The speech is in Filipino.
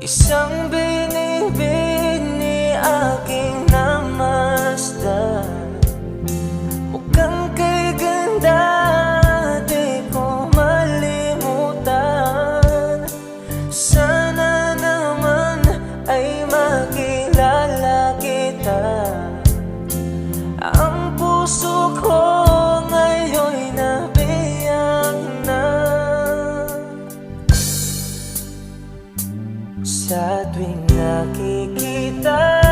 Isang binibini aking namasdan, mukhang kay ganda di ko malimutan. Sana naman ay makilala kita. Ang puso ko ngayon'y nabiyak na. Sa tuwing nakikita